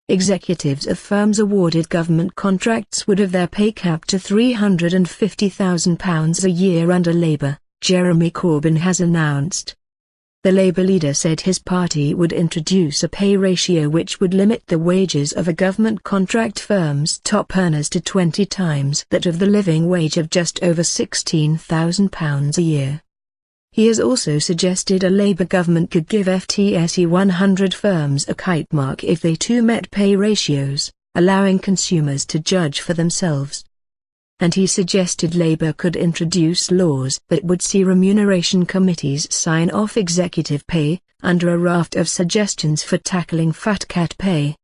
executives of firms awarded government contracts would have their pay capped to £350,000 a year under Labour, Jeremy Corbyn has announced. The Labour leader said his party would introduce a pay ratio which would limit the wages of a government contract firm's top earners to 20 times that of the living wage of just over £16,000 a year. He has also suggested a Labour government could give FTSE 100 firms a kitemark if they too met pay ratios, allowing consumers to judge for themselves. And he suggested Labour could introduce laws that would see remuneration committees sign off executive pay, under a raft of suggestions for tackling fat cat pay.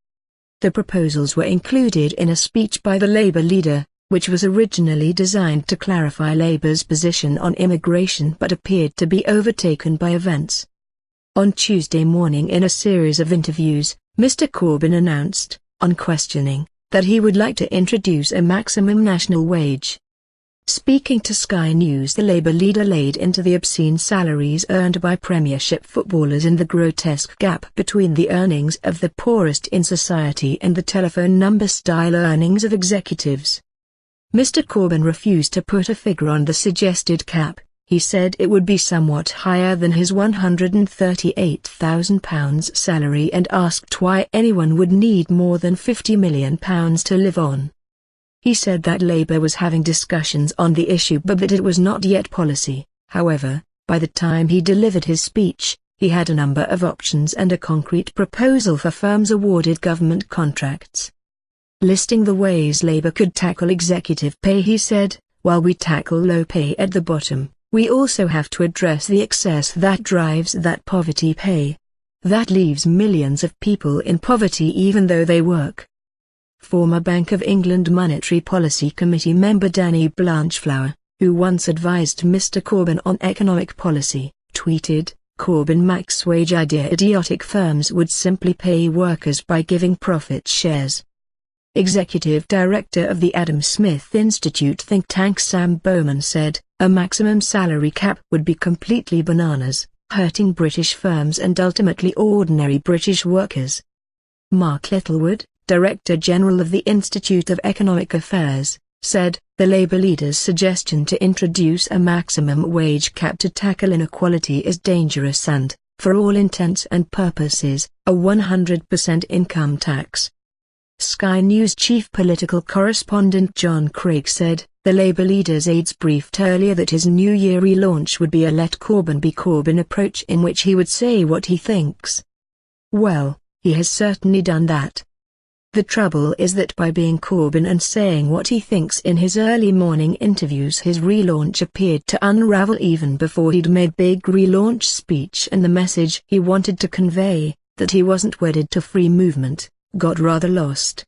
The proposals were included in a speech by the Labour leader, which was originally designed to clarify Labour's position on immigration but appeared to be overtaken by events. On Tuesday morning in a series of interviews, Mr. Corbyn announced, on questioning, that he would like to introduce a maximum national wage. Speaking to Sky News, the Labour leader laid into the obscene salaries earned by Premiership footballers and the grotesque gap between the earnings of the poorest in society and the telephone number-style earnings of executives. Mr. Corbyn refused to put a figure on the suggested cap. He said it would be somewhat higher than his £138,000 salary and asked why anyone would need more than £50 million to live on. He said that Labour was having discussions on the issue but that it was not yet policy. However, by the time he delivered his speech, he had a number of options and a concrete proposal for firms awarded government contracts. Listing the ways Labour could tackle executive pay, he said, "While we tackle low pay at the bottom, we also have to address the excess that drives that poverty pay. That leaves millions of people in poverty even though they work." Former Bank of England Monetary Policy Committee member Danny Blanchflower, who once advised Mr. Corbyn on economic policy, tweeted, "Corbyn max wage idea idiotic. Firms would simply pay workers by giving profit shares." Executive Director of the Adam Smith Institute think tank Sam Bowman said, "A maximum salary cap would be completely bananas, hurting British firms and ultimately ordinary British workers." Mark Littlewood, Director General of the Institute of Economic Affairs, said, "The Labour leader's suggestion to introduce a maximum wage cap to tackle inequality is dangerous and, for all intents and purposes, a 100% income tax." Sky News chief political correspondent John Craig said, the Labour leader's aides briefed earlier that his New Year relaunch would be a let Corbyn be Corbyn approach in which he would say what he thinks. Well, he has certainly done that. The trouble is that by being Corbyn and saying what he thinks in his early morning interviews, his relaunch appeared to unravel even before he'd made big relaunch speech, and the message he wanted to convey, that he wasn't wedded to free movement, got rather lost.